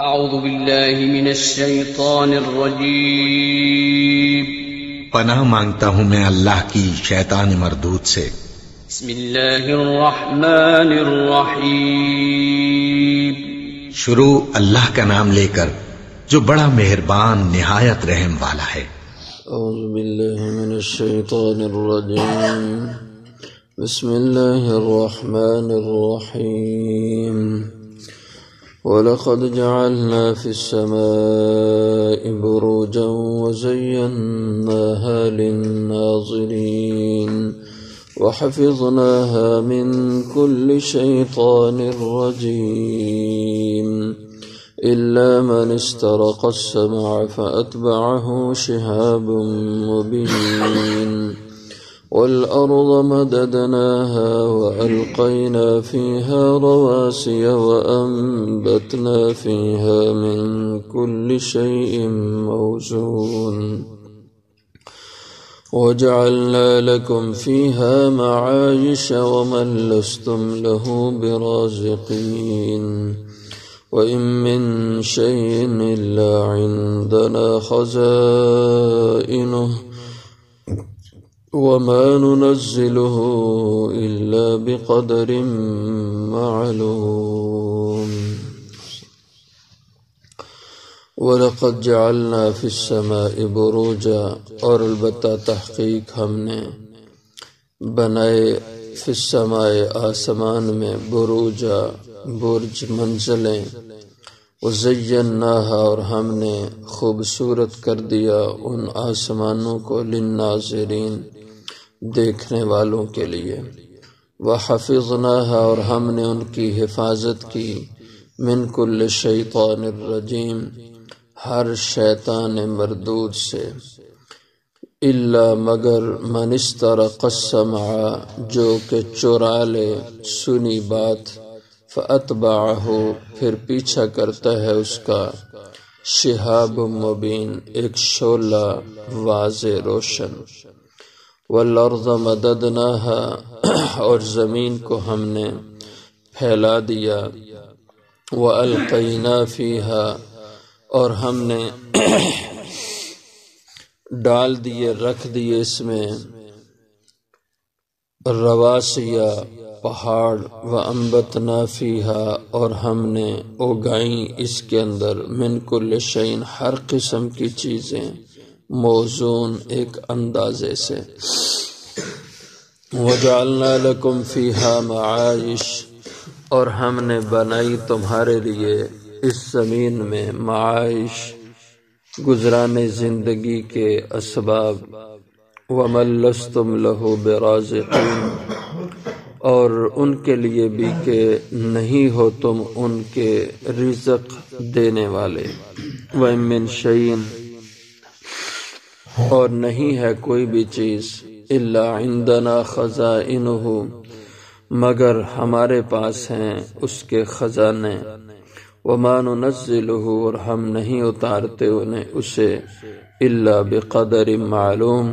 اعوذ باللہ من الشیطان الرجیم پناہ مانگتا ہوں میں اللہ کی شیطان مردود سے۔ بسم اللہ الرحمن الرحیم شروع اللہ کا نام لے کر جو بڑا مہربان نہایت رحم والا ہے۔ اعوذ باللہ من الشیطان الرجیم بسم اللہ الرحمن الرحیم وَلَقَدْ جَعَلْنَا فِي السَّمَاءِ بُرُوجًا وَزَيَّنَّاهَا لِلنَّاظِرِينَ وَحَفِظْنَاهَا مِنْ كُلِّ شَيْطَانٍ رَجِيمٍ إِلَّا مَنِ اسْتَرَقَ السَّمْعَ فَأَتْبَعَهُ شِهَابٌ مُبِينٌ وَالْأَرْضَ مَدَدْنَاهَا وَأَلْقَيْنَا فِيهَا رَوَاسِيَ وَأَنبَتْنَا فِيهَا مِنْ كُلِّ شَيْءٍ مَوْزُونٍ وَجَعَلْنَا لَكُمْ فِيهَا مَعَايِشَ وَمَن لَّسْتُمْ لَهُ بِرَازِقِينَ وَإِن مِّن شَيْءٍ إِلَّا عِندَنَا خَزَائِنُهُ وَمَا نُنَزِّلُهُ إِلَّا بِقَدَرٍ مَّعْلُومٍ وَلَقَدْ جَعَلْنَا فِي السَّمَاءِ بُرُوجًا اور البتہ تحقیق ہم نے بنائے فی السماء آسمان میں بروجا برج منزلیں وزیناہا اور ہم نے خوبصورت کر دیا ان آسمانوں کو للناظرین دیکھنے والوں کے لیے وحفظناہا اور ہم نے ان کی حفاظت کی من کل شیطان الرجیم ہر شیطان مردود سے الا مگر من استرق السمع جو کہ چرا لے سنی بات فَأَتْبَعَهُ پھر پیچھا کرتا ہے اس کا شہاب مبین ایک شعلہ واضح روشن وَالْأَرْضَ مَدَدْنَاهَا اور زمین کو ہم نے پھیلا دیا وَأَلْقَيْنَا فِيهَا اور ہم نے ڈال دیے رکھ دیے اس میں رواسیہ پہاڑ وَأَنبَتْنَا فِيهَا اور ہم نے اگائیں اس کے اندر من کل شیء ہر قسم کی چیزیں موزون ایک اندازے سے وَجَعَلْنَا لَكُمْ فِيهَا مَعَائِشَ اور ہم نے بنائی تمہارے لیے اس زمین میں معائش گزرانے زندگی کے اسباب وَمَن لَّسْتُمْ لَهُ بِرَازِقِينَ اور ان کے لیے بھی کہ نہیں ہو تم ان کے رزق دینے والے وَإِن مِّن شَيْءٍ اور نہیں ہے کوئی بھی چیز إِلَّا عِندَنَا خَزَائِنُهُ مگر ہمارے پاس ہیں اس کے خزانے وَمَا نُنَزِّلُهُ اور ہم نہیں اتارتے انہیں اسے إِلَّا بِقَدَرٍ معلوم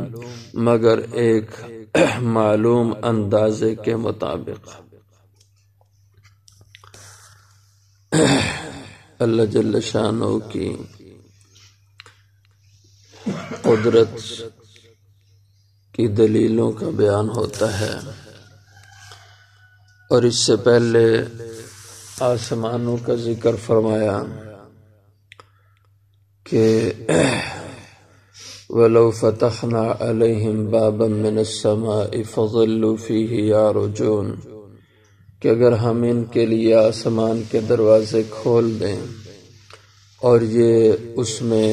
مگر ایک معلوم اندازے کے مطابق۔ اللہ جل شانہ کی قدرت کی دلیلوں کا بیان ہوتا ہے اور اس سے پہلے آسمانوں کا ذکر فرمایا کہ وَلَوْ فَتَحْنَا عَلَيْهِمْ بَابًا مِّنَ السَّمَاءِ فَظَلُّوا فِيهِ يَعْرُجُونَ کہ اگر ہم ان کے لیے آسمان کے دروازے کھول دیں اور یہ اس میں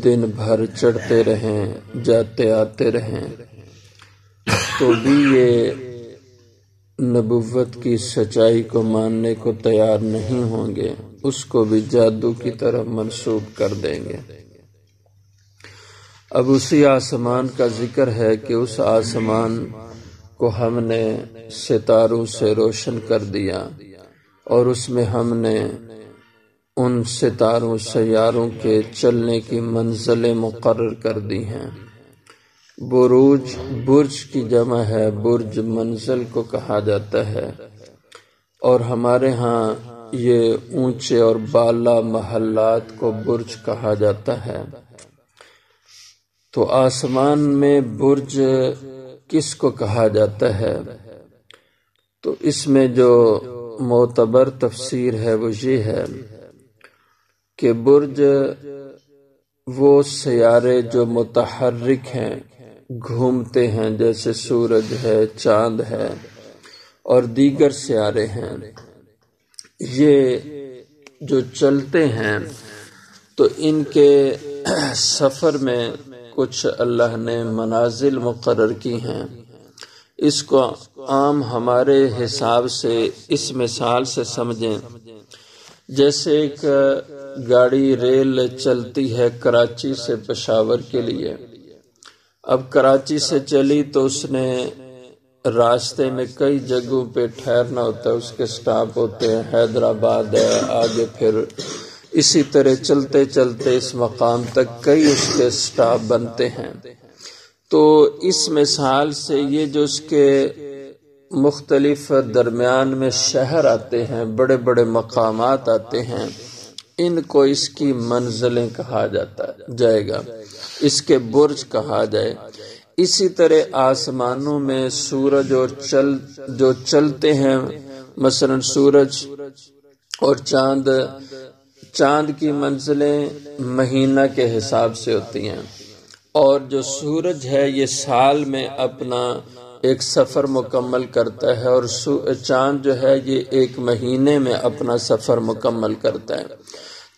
دن بھر چڑھتے رہیں جاتے آتے رہیں تو بھی یہ نبوت کی سچائی کو ماننے کو تیار نہیں ہوں گے، اس کو بھی جادو کی طرف منسوب کر دیں گے۔ اب اسی آسمان کا ذکر ہے کہ اس آسمان کو ہم نے ستاروں سے روشن کر دیا اور اس میں ہم نے ان ستاروں سیاروں کے چلنے کی منزلیں مقرر کر دی ہیں۔ بروج برج کی جمع ہے، برج منزل کو کہا جاتا ہے اور ہمارے ہاں یہ اونچے اور بالا محلات کو برج کہا جاتا ہے۔ تو آسمان میں برج کس کو کہا جاتا ہے؟ تو اس میں جو معتبر تفسیر ہے وہ یہ ہے کہ برج وہ سیارے جو متحرک ہیں، گھومتے ہیں، جیسے سورج ہے، چاند ہے اور دیگر سیارے ہیں، یہ جو چلتے ہیں تو ان کے سفر میں کچھ اللہ نے منازل مقرر کی ہیں۔ اس کو عام ہمارے حساب سے اس مثال سے سمجھیں، جیسے ایک گاڑی ریل چلتی ہے کراچی سے پشاور کے لیے۔ اب کراچی سے چلی تو اس نے راستے میں کئی جگہوں پہ ٹھہرنا ہوتا ہے، اس کے سٹاپ ہوتے ہیں، حیدرآباد ہے، آگے پھر اسی طرح چلتے چلتے اس مقام تک کئی اس کے سٹاپ بنتے ہیں۔ تو اس مثال سے یہ جو اس کے مختلف درمیان میں شہر آتے ہیں، بڑے بڑے مقامات آتے ہیں، ان کو اس کی منزلیں کہا جائے گا، اس کے برج کہا جائے۔ اسی طرح آسمانوں میں سورج اور جو چلتے ہیں، مثلا سورج اور چاند کی منزلیں مہینہ کے حساب سے ہوتی ہیں، اور جو سورج ہے یہ سال میں اپنا ایک سفر مکمل کرتا ہے، اور چاند جو ہے یہ ایک مہینے میں اپنا سفر مکمل کرتا ہے۔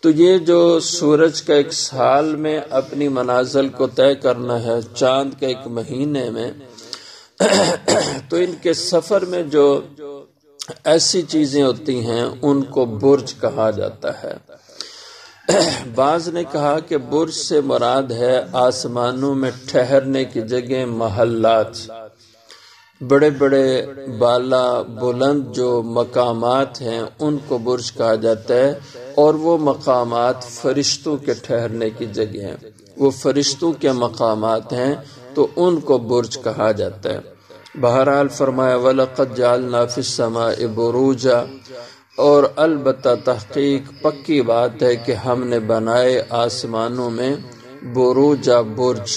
تو یہ جو سورج کا ایک سال میں اپنی منازل کو طے کرنا ہے، چاند کا ایک مہینے میں، تو ان کے سفر میں جو ایسی چیزیں ہوتی ہیں ان کو برج کہا جاتا ہے۔ بعض نے کہا کہ برج سے مراد ہے آسمانوں میں ٹھہرنے کی جگہ، محلات، بڑے بڑے بالا بلند جو مقامات ہیں ان کو برج کہا جاتا ہے، اور وہ مقامات فرشتوں کے ٹھہرنے کی جگہ ہیں، وہ فرشتوں کے مقامات ہیں تو ان کو برج کہا جاتا ہے۔ بہرحال فرمایا وَلَقَدْ جَعَلْنَا فِي السَّمَاءِ بُرُوجًا، اور البتہ تحقیق پکی بات ہے کہ ہم نے بنائے آسمانوں میں بروجا برج،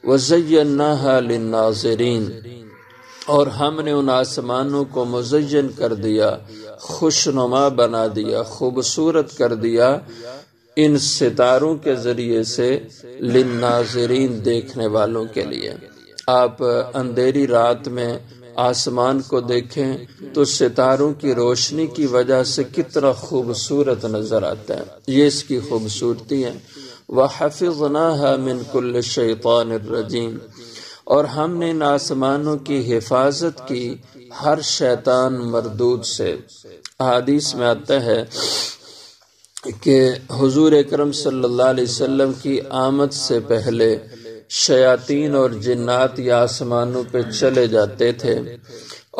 وَزَيَّنَّاهَا لِلنَّاظِرِينَ، اور ہم نے ان آسمانوں کو مزین کر دیا، خوشنما بنا دیا، خوبصورت کر دیا ان ستاروں کے ذریعے سے، للناظرین، دیکھنے والوں کے لیے۔ آپ اندھیری رات میں آسمان کو دیکھیں تو ستاروں کی روشنی کی وجہ سے کتنا خوبصورت نظر آتا ہے، یہ اس کی خوبصورتی ہے۔ وَحَفِظْنَاهَا مِنْ كُلِّ شَيْطَانٍ الرَّجِيمٍ، اور ہم نے ان آسمانوں کی حفاظت کی ہر شیطان مردود سے۔ حدیث میں آتا ہے کہ حضور اکرم صلی اللہ علیہ وسلم کی آمد سے پہلے شیاطین اور جنات یہ آسمانوں پہ چلے جاتے تھے،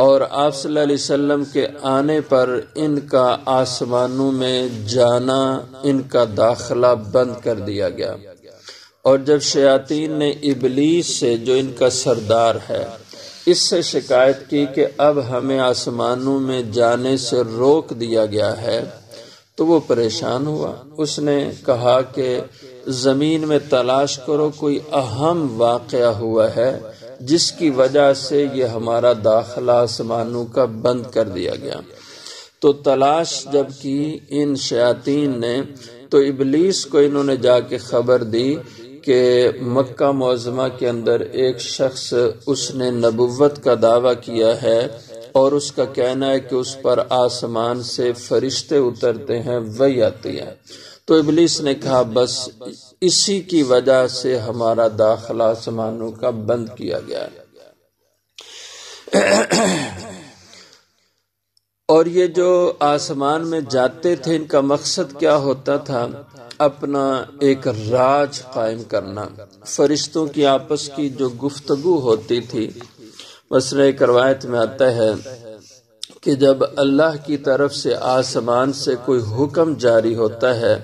اور آپ صلی اللہ علیہ وسلم کے آنے پر ان کا آسمانوں میں جانا، ان کا داخلہ بند کر دیا گیا۔ اور جب شیاطین نے ابلیس سے، جو ان کا سردار ہے، اس سے شکایت کی کہ اب ہمیں آسمانوں میں جانے سے روک دیا گیا ہے، تو وہ پریشان ہوا۔ اس نے کہا کہ زمین میں تلاش کرو، کوئی اہم واقعہ ہوا ہے جس کی وجہ سے یہ ہمارا داخلہ آسمانوں کا بند کر دیا گیا۔ تو تلاش جب کی ان شیاطین نے، تو ابلیس کو انہوں نے جا کے خبر دی کہ مکہ معظمہ کے اندر ایک شخص، اس نے نبوت کا دعویٰ کیا ہے، اور اس کا کہنا ہے کہ اس پر آسمان سے فرشتے اترتے ہیں، وحی آتی ہے۔ تو ابلیس نے کہا بس اسی کی وجہ سے ہمارا داخلہ آسمانوں کا بند کیا گیا ہے۔ اور یہ جو آسمان میں جاتے تھے، ان کا مقصد کیا ہوتا تھا؟ اپنا ایک راج قائم کرنا۔ فرشتوں کی آپس کی جو گفتگو ہوتی تھی، مثلا ایک روایت میں آتا ہے کہ جب اللہ کی طرف سے آسمان سے کوئی حکم جاری ہوتا ہے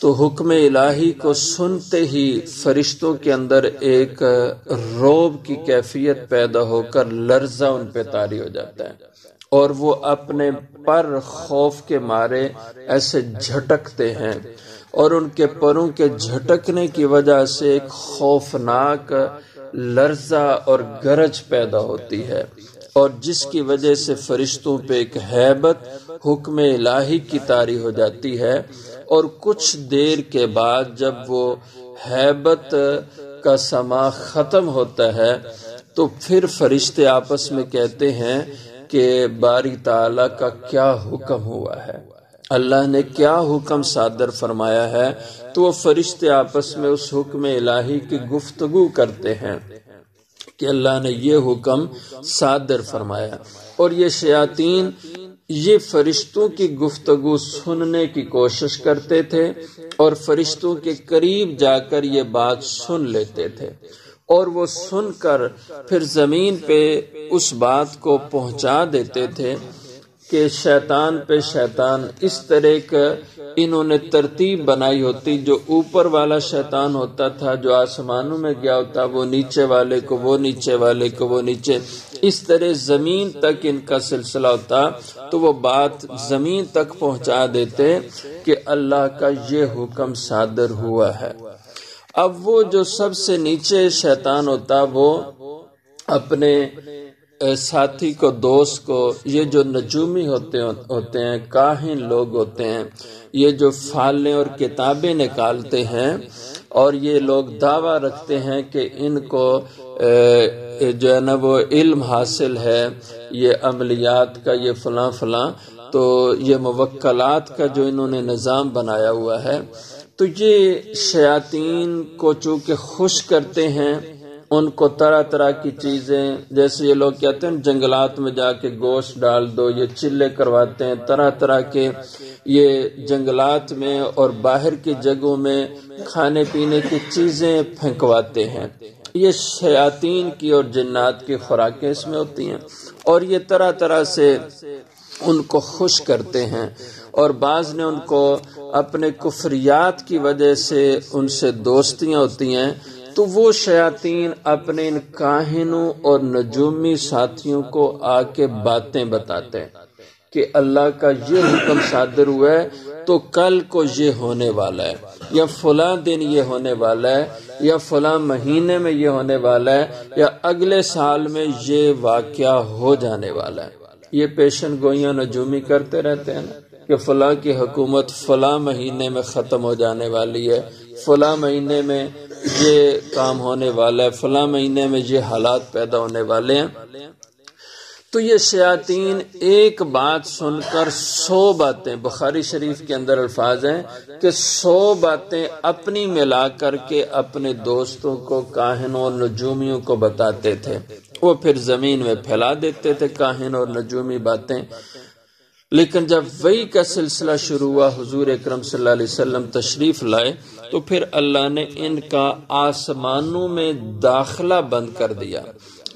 تو حکم الہی کو سنتے ہی فرشتوں کے اندر ایک رعب کی کیفیت پیدا ہو کر لرزہ ان پہ طاری ہو جاتا ہے، اور وہ اپنے پر خوف کے مارے ایسے جھٹکتے ہیں، اور ان کے پروں کے جھٹکنے کی وجہ سے ایک خوفناک لرزہ اور گرج پیدا ہوتی ہے، اور جس کی وجہ سے فرشتوں پہ ایک ہیبت حکم الہی کی طاری ہو جاتی ہے، اور کچھ دیر کے بعد جب وہ ہیبت کا سما ختم ہوتا ہے تو پھر فرشتے آپس میں کہتے ہیں کہ باری تعالیٰ کا کیا حکم ہوا ہے، اللہ نے کیا حکم صادر فرمایا ہے، تو وہ فرشتے آپس میں اس حکم الہی کی گفتگو کرتے ہیں کہ اللہ نے یہ حکم صادر فرمایا، اور یہ شیاطین یہ فرشتوں کی گفتگو سننے کی کوشش کرتے تھے اور فرشتوں کے قریب جا کر یہ بات سن لیتے تھے، اور وہ سن کر پھر زمین پہ اس بات کو پہنچا دیتے تھے کہ شیطان پہ شیطان اس طرح کا انہوں نے ترتیب بنائی ہوتی، جو اوپر والا شیطان ہوتا تھا جو آسمانوں میں گیا ہوتا وہ نیچے والے کو، وہ نیچے والے کو، وہ نیچے، اس طرح زمین تک ان کا سلسلہ ہوتا، تو وہ بات زمین تک پہنچا دیتے کہ اللہ کا یہ حکم صادر ہوا ہے۔ اب وہ جو سب سے نیچے شیطان ہوتا وہ اپنے ساتھی کو، دوست کو، یہ جو نجومی ہوتے ہیں، کاہن لوگ ہوتے ہیں، یہ جو فالیں اور کتابیں نکالتے ہیں، اور یہ لوگ دعویٰ رکھتے ہیں کہ ان کو جو ہے نا وہ علم حاصل ہے، یہ عملیات کا، یہ فلاں فلاں، تو یہ موکلات کا جو انہوں نے نظام بنایا ہوا ہے، تو یہ شیاطین کو چونکہ خوش کرتے ہیں، ان کو طرح طرح کی چیزیں، جیسے یہ لوگ کہتے ہیں جنگلات میں جا کے گوشت ڈال دو، یہ چلے کرواتے ہیں، طرح طرح کے یہ جنگلات میں اور باہر کی جگہوں میں کھانے پینے کی چیزیں پھینکواتے ہیں۔ یہ شیاطین کی اور جنات کی خوراکیں اس میں ہوتی ہیں، اور یہ طرح طرح سے ان کو خوش کرتے ہیں، اور بعض نے ان کو اپنے کفریات کی وجہ سے ان سے دوستیاں ہوتی ہیں، تو وہ شیاطین اپنے ان کاہنوں اور نجومی ساتھیوں کو آ کے باتیں بتاتے ہیں کہ اللہ کا یہ حکم صادر ہوا ہے تو کل کو یہ ہونے والا ہے، یا فلاں دن یہ ہونے والا ہے، یا فلاں مہینے میں یہ ہونے والا ہے، یا اگلے سال میں یہ واقعہ ہو جانے والا ہے۔ یہ پیشن گوئیاں نجومی کرتے رہتے ہیں کہ فلاں کی حکومت فلاں مہینے میں ختم ہو جانے والی ہے، فلاں مہینے میں یہ کام ہونے والا ہے، فلاں مہینے میں یہ حالات پیدا ہونے والے ہیں۔ تو یہ شیاطین ایک بات سن کر 100 باتیں، بخاری شریف کے اندر الفاظ ہیں کہ 100 باتیں اپنی ملا کر کے اپنے دوستوں کو، کاہنوں اور نجومیوں کو بتاتے تھے، وہ پھر زمین میں پھیلا دیتے تھے کاہن اور نجومی باتیں۔ لیکن جب وحی کا سلسلہ شروع ہوا، حضور اکرم صلی اللہ علیہ وسلم تشریف لائے، تو پھر اللہ نے ان کا آسمانوں میں داخلہ بند کر دیا،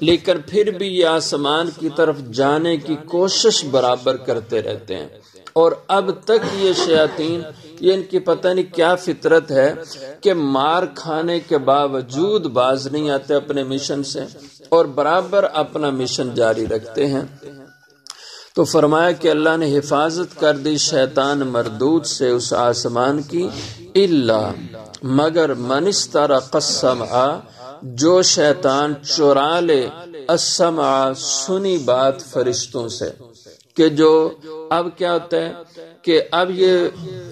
لیکن پھر بھی یہ آسمان کی طرف جانے کی کوشش برابر کرتے رہتے ہیں، اور اب تک یہ شیاطین، یہ ان کی پتہ نہیں کیا فطرت ہے کہ مار کھانے کے باوجود باز نہیں آتے اپنے مشن سے، اور برابر اپنا مشن جاری رکھتے ہیں۔ تو فرمایا کہ اللہ نے حفاظت کر دی شیطان مردود سے اس آسمان کی، الا مگر من استرق السمع، جو شیطان چرا لے السمع، سنی بات فرشتوں سے، کہ جو اب کیا ہوتا ہے کہ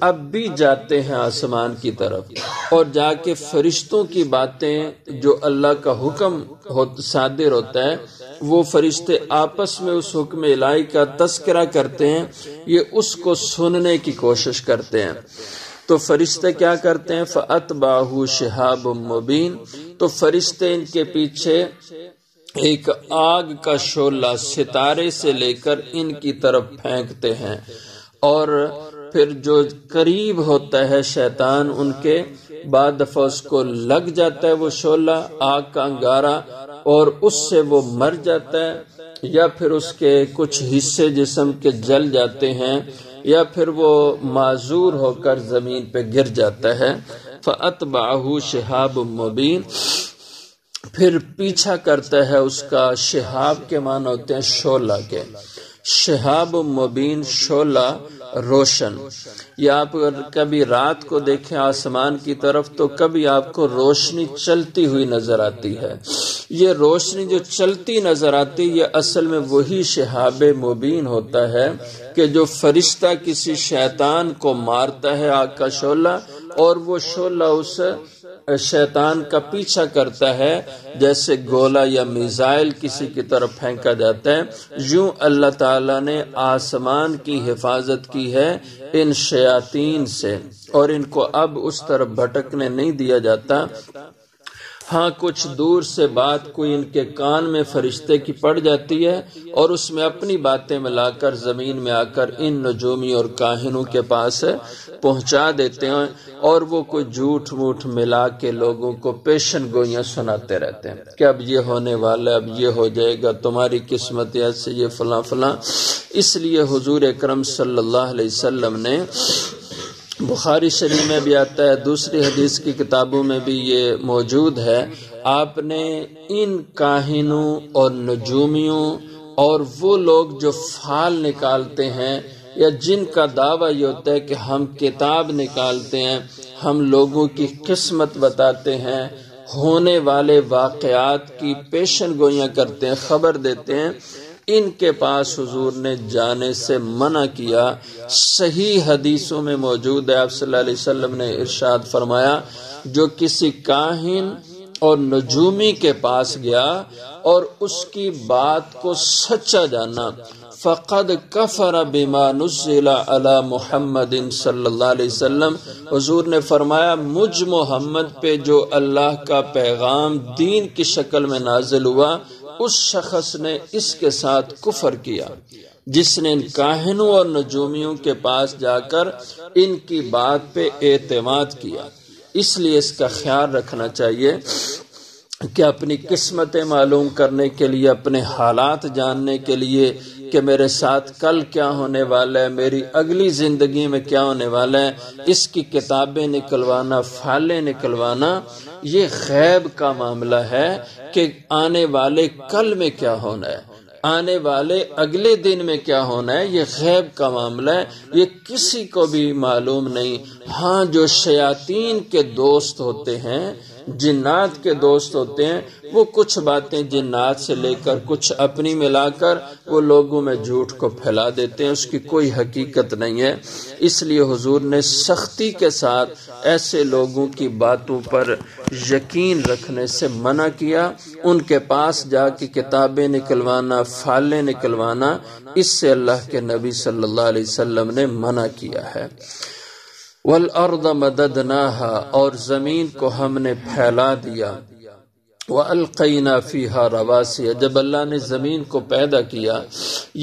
اب بھی جاتے ہیں آسمان کی طرف، اور جا کے فرشتوں کی باتیں جو اللہ کا حکم صادر ہوتا ہے، وہ فرشتے آپس میں اس حکم الہی کا تذکرہ کرتے ہیں، یہ اس کو سننے کی کوشش کرتے ہیں۔ تو فرشتے کیا کرتے ہیں؟ فَأَتْبَعُهُ شِهَابٌ مُبِينٌ، تو فرشتے ان کے پیچھے ایک آگ کا شعلہ ستارے سے لے کر ان کی طرف پھینکتے ہیں، اور پھر جو قریب ہوتا ہے شیطان ان کے، بعد دفعہ اس کو لگ جاتا ہے وہ شعلہ، آگ کا انگارہ، اور اس سے وہ مر جاتا ہے، یا پھر اس کے کچھ حصے جسم کے جل جاتے ہیں، یا پھر وہ معذور ہو کر زمین پہ گر جاتا ہے۔ فَأَتْبَعَهُ شِهَابٌ مُبِينٌ، پھر پیچھا کرتا ہے اس کا، شہاب کے معنی ہوتے ہیں شعلہ کے، شہاب مبین، شعلہ روشن. یا آپ کبھی رات کو دیکھیں آسمان کی طرف تو کبھی آپ کو روشنی چلتی ہوئی نظر آتی ہے. یہ روشنی جو چلتی نظر آتی یہ اصل میں وہی شہاب مبین ہوتا ہے کہ جو فرشتہ کسی شیطان کو مارتا ہے آگ کا شعلہ، اور وہ شعلہ اس شیطان کا پیچھا کرتا ہے جیسے گولا یا میزائل کسی کی طرف پھینکا جاتا ہے. یوں اللہ تعالیٰ نے آسمان کی حفاظت کی ہے ان شیاطین سے، اور ان کو اب اس طرف بھٹکنے نہیں دیا جاتا. ہاں کچھ دور سے بات کوئی ان کے کان میں فرشتے کی پڑ جاتی ہے اور اس میں اپنی باتیں ملا کر زمین میں آ کر ان نجومی اور کاہنوں کے پاس پہنچا دیتے ہیں، اور وہ کوئی جھوٹ موٹ ملا کے لوگوں کو پیشن گوئیاں سناتے رہتے ہیں کہ اب یہ ہونے والا، اب یہ ہو جائے گا، تمہاری قسمت ایسے، یہ فلاں فلاں. اس لیے حضور اکرم صلی اللہ علیہ وسلم نے، بخاری شریف میں بھی آتا ہے، دوسری حدیث کی کتابوں میں بھی یہ موجود ہے، آپ نے ان کاہنوں اور نجومیوں اور وہ لوگ جو فال نکالتے ہیں یا جن کا دعویٰ یہ ہوتا ہے کہ ہم کتاب نکالتے ہیں، ہم لوگوں کی قسمت بتاتے ہیں، ہونے والے واقعات کی پیشن گوئیاں کرتے ہیں، خبر دیتے ہیں، ان کے پاس حضور نے جانے سے منع کیا. صحیح حدیثوں میں موجود ہے، آپ صلی اللہ علیہ وسلم نے ارشاد فرمایا جو کسی کاہن اور نجومی کے پاس گیا اور اس کی بات کو سچا جانا، فقد کفر بما نزل علی محمد صلی اللہ علیہ وسلم، حضور نے فرمایا مجھ محمد پہ جو اللہ کا پیغام دین کی شکل میں نازل ہوا، اس شخص نے اس کے ساتھ کفر کیا جس نے ان کاہنوں اور نجومیوں کے پاس جا کر ان کی بات پہ اعتماد کیا. اس لیے اس کا خیال رکھنا چاہیے کہ اپنی قسمتیں معلوم کرنے کے لیے، اپنے حالات جاننے کے لیے کہ میرے ساتھ کل کیا ہونے والا ہے، میری اگلی زندگی میں کیا ہونے والا ہے، اس کی کتابیں نکلوانا، فائلیں نکلوانا، یہ غیب کا معاملہ ہے کہ آنے والے کل میں کیا ہونا ہے، آنے والے اگلے دن میں کیا ہونا ہے، یہ غیب کا معاملہ ہے، یہ کسی کو بھی معلوم نہیں. ہاں جو شیاطین کے دوست ہوتے ہیں، جنات کے دوست ہوتے ہیں، وہ کچھ باتیں جنات سے لے کر کچھ اپنی ملا کر وہ لوگوں میں جھوٹ کو پھیلا دیتے ہیں، اس کی کوئی حقیقت نہیں ہے. اس لیے حضور نے سختی کے ساتھ ایسے لوگوں کی باتوں پر یقین رکھنے سے منع کیا. ان کے پاس جا کے کتابیں نکلوانا، فائلیں نکلوانا، اس سے اللہ کے نبی صلی اللہ علیہ وسلم نے منع کیا ہے. والارض مددناها، اور زمین کو ہم نے پھیلا دیا. وَأَلْقَيْنَا فِيهَا رَوَاسِيَ، جب اللہ نے زمین کو پیدا کیا،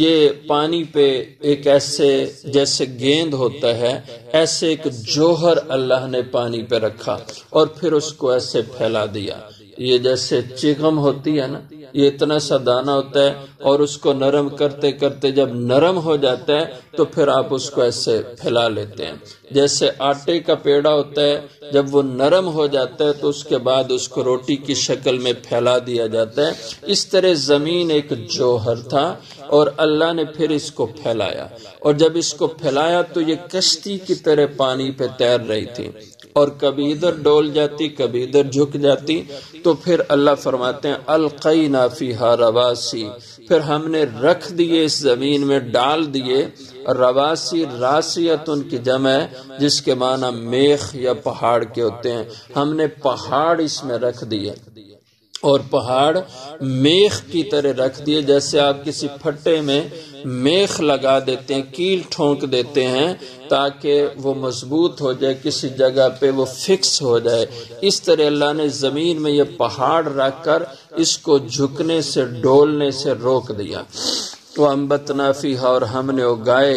یہ پانی پہ ایک ایسے جیسے گیند ہوتا ہے، ایسے ایک جوہر اللہ نے پانی پہ رکھا اور پھر اس کو ایسے پھیلا دیا. یہ جیسے چغم ہوتی ہے نا، یہ اتنا سا دانہ ہوتا ہے اور اس کو نرم کرتے کرتے جب نرم ہو جاتا ہے تو پھر آپ اس کو ایسے پھیلا لیتے ہیں. جیسے آٹے کا پیڑا ہوتا ہے، جب وہ نرم ہو جاتا ہے تو اس کے بعد اس کو روٹی کی شکل میں پھیلا دیا جاتا ہے. اس طرح زمین ایک جوہر تھا اور اللہ نے پھر اس کو پھیلایا، اور جب اس کو پھیلایا تو یہ کشتی کی طرح پانی پہ تیر رہی تھی اور کبھی ادھر ڈول جاتی، کبھی ادھر جھک جاتی. تو پھر اللہ فرماتے ہیں القینا فیہا رواسی، پھر ہم نے رکھ دیے اس زمین میں، ڈال دیے. رواسی راسیت ان کی جمع ہے جس کے معنی میخ یا پہاڑ کے ہوتے ہیں. ہم نے پہاڑ اس میں رکھ دیے، اور پہاڑ میخ کی طرح رکھ دیے. جیسے آپ کسی پھٹے میں میخ لگا دیتے ہیں، کیل ٹھونک دیتے ہیں تاکہ وہ مضبوط ہو جائے، کسی جگہ پہ وہ فکس ہو جائے. اس طرح اللہ نے زمین میں یہ پہاڑ رکھ کر اس کو جھکنے سے، ڈولنے سے روک دیا. وَأَنبَتْنَا فِيهَا، اور ہم نے اگائے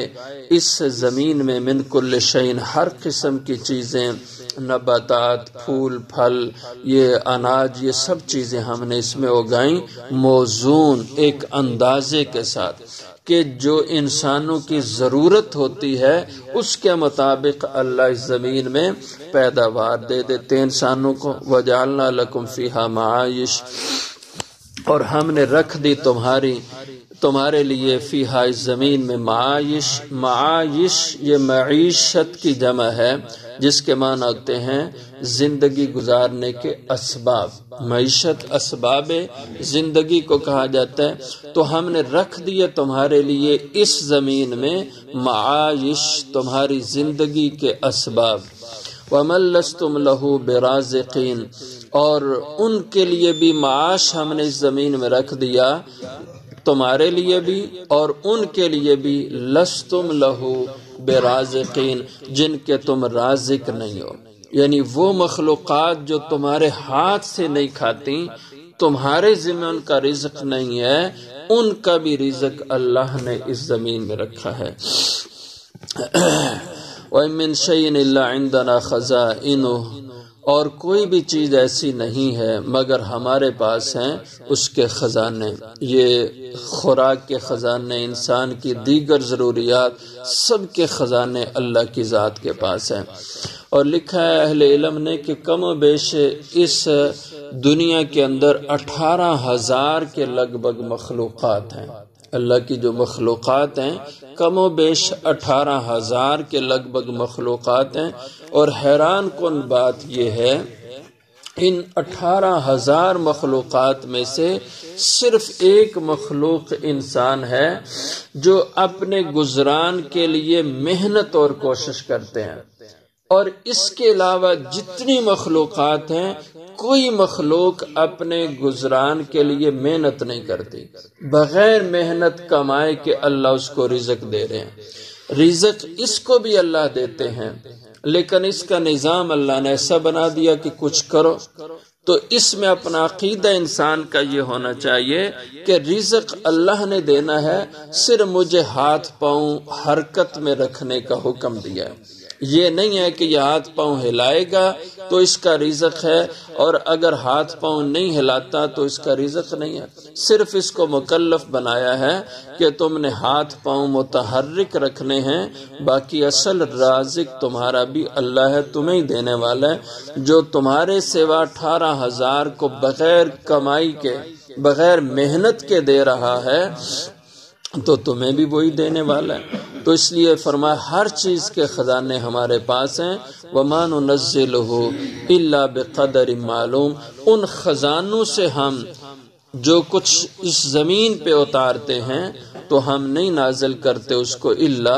اس زمین میں من کل شیء، ہر قسم کی چیزیں، نباتات، پھول پھل، یہ اناج، یہ سب چیزیں ہم نے اس میں اگائیں، موزون، ایک اندازے کے ساتھ کہ جو انسانوں کی ضرورت ہوتی ہے اس کے مطابق اللہ اس زمین میں پیداوار دے دیتے ہیں انسانوں کو. وَجَعَلْنَا لَكُمْ فِيهَا مَعَائِشَ، اور ہم نے رکھ دی تمہارے لیے فیہا اس زمین میں معاش یہ معیشت کی جمع ہے، جس کے معنی ہوتے ہیں زندگی گزارنے کے اسباب۔ معیشت اسباب زندگی کو کہا جاتا ہے۔ تو ہم نے رکھ دیے تمہارے لیے اس زمین میں معاش، تمہاری زندگی کے اسباب۔ وَمَن لَّسْتُمْ لَهُ بِرَازِقِينَ، اور ان کے لیے بھی معاش ہم نے اس زمین میں رکھ دیا، تمہارے لیے بھی اور ان کے لیے بھی، لستم لہو برازقین، جن کے تم رازق نہیں ہو، یعنی وہ مخلوقات جو تمہارے ہاتھ سے نہیں کھاتی، تمہارے ذمہ ان کا رزق نہیں ہے، ان کا بھی رزق اللہ نے اس زمین میں رکھا ہے۔ وَإِن مِّن شَيْءٍ إِلَّا عِندَنَا خَزَائِنُهُ، اور کوئی بھی چیز ایسی نہیں ہے مگر ہمارے پاس ہیں اس کے خزانے۔ یہ خوراک کے خزانے، انسان کی دیگر ضروریات، سب کے خزانے اللہ کی ذات کے پاس ہیں۔ اور لکھا ہے اہل علم نے کہ کم و بیش اس دنیا کے اندر 18,000 کے لگ بھگ مخلوقات ہیں۔ اللہ کی جو مخلوقات ہیں کم و بیش 18,000 کے لگ بھگ مخلوقات ہیں۔ اور حیران کن بات یہ ہے، ان 18,000 مخلوقات میں سے صرف ایک مخلوق انسان ہے جو اپنے گزران کے لیے محنت اور کوشش کرتے ہیں، اور اس کے علاوہ جتنی مخلوقات ہیں کوئی مخلوق اپنے گزران کے لیے محنت نہیں کرتی، بغیر محنت کمائے کہ اللہ اس کو رزق دے رہے ہیں۔ رزق اس کو بھی اللہ دیتے ہیں، لیکن اس کا نظام اللہ نے ایسا بنا دیا کہ کچھ کرو۔ تو اس میں اپنا عقیدہ انسان کا یہ ہونا چاہیے کہ رزق اللہ نے دینا ہے، صرف مجھے ہاتھ پاؤں حرکت میں رکھنے کا حکم دیا ہے۔ یہ نہیں ہے کہ یہ ہاتھ پاؤں ہلائے گا تو اس کا رزق ہے، اور اگر ہاتھ پاؤں نہیں ہلاتا تو اس کا رزق نہیں ہے۔ صرف اس کو مکلف بنایا ہے کہ تم نے ہاتھ پاؤں متحرک رکھنے ہیں، باقی اصل رازق تمہارا بھی اللہ ہے، تمہیں ہی دینے والا ہے۔ جو تمہارے سوا 18,000 کو بغیر کمائی کے، بغیر محنت کے دے رہا ہے، تو تمہیں بھی وہی دینے والا ہے۔ تو اس لیے فرمایا ہر چیز کے خزانے ہمارے پاس ہیں۔ وَمَا نُنَزِّلُهُ إِلَّا بِقَدَرٍ معلوم، ان خزانوں سے ہم جو کچھ اس زمین پہ اتارتے ہیں تو ہم نہیں نازل کرتے اس کو الا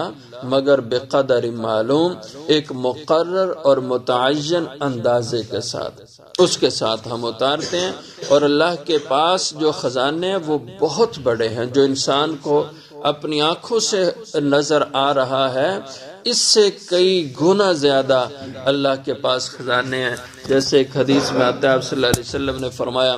مگر بقدر معلوم، ایک مقرر اور متعین اندازے کے ساتھ، اس کے ساتھ ہم اتارتے ہیں۔ اور اللہ کے پاس جو خزانے ہیں وہ بہت بڑے ہیں، جو انسان کو اپنی آنکھوں سے نظر آ رہا ہے اس سے کئی گنا زیادہ اللہ کے پاس خزانے ہیں۔ جیسے ایک حدیث میں آتا ہے، آپ صلی اللہ علیہ وسلم نے فرمایا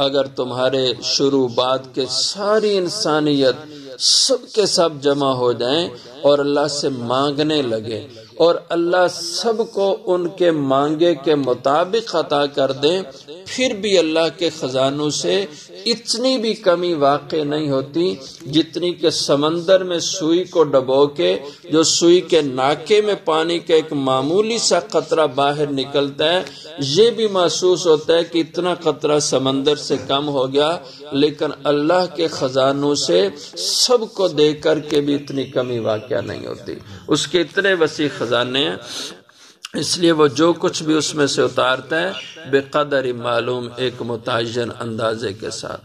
اگر تمہارے شروع بعد کے ساری انسانیت سب کے سب جمع ہو جائیں اور اللہ سے مانگنے لگے اور اللہ سب کو ان کے مانگے کے مطابق عطا کر دیں، پھر بھی اللہ کے خزانوں سے اتنی بھی کمی واقع نہیں ہوتی جتنی کہ سمندر میں سوئی کو ڈبو کے جو سوئی کے ناکے میں پانی کا ایک معمولی سا قطرہ باہر نکلتا ہے، یہ بھی محسوس ہوتا ہے کہ اتنا قطرہ سمندر سے کم ہو گیا، لیکن اللہ کے خزانوں سے سب کو دے کر کے بھی اتنی کمی واقع نہیں ہوتی، اس کے اتنے وسیع خزانے ہیں۔ اس لیے وہ جو کچھ بھی اس میں سے اتارتا ہے بقدر معلوم، ایک متعین اندازے کے ساتھ۔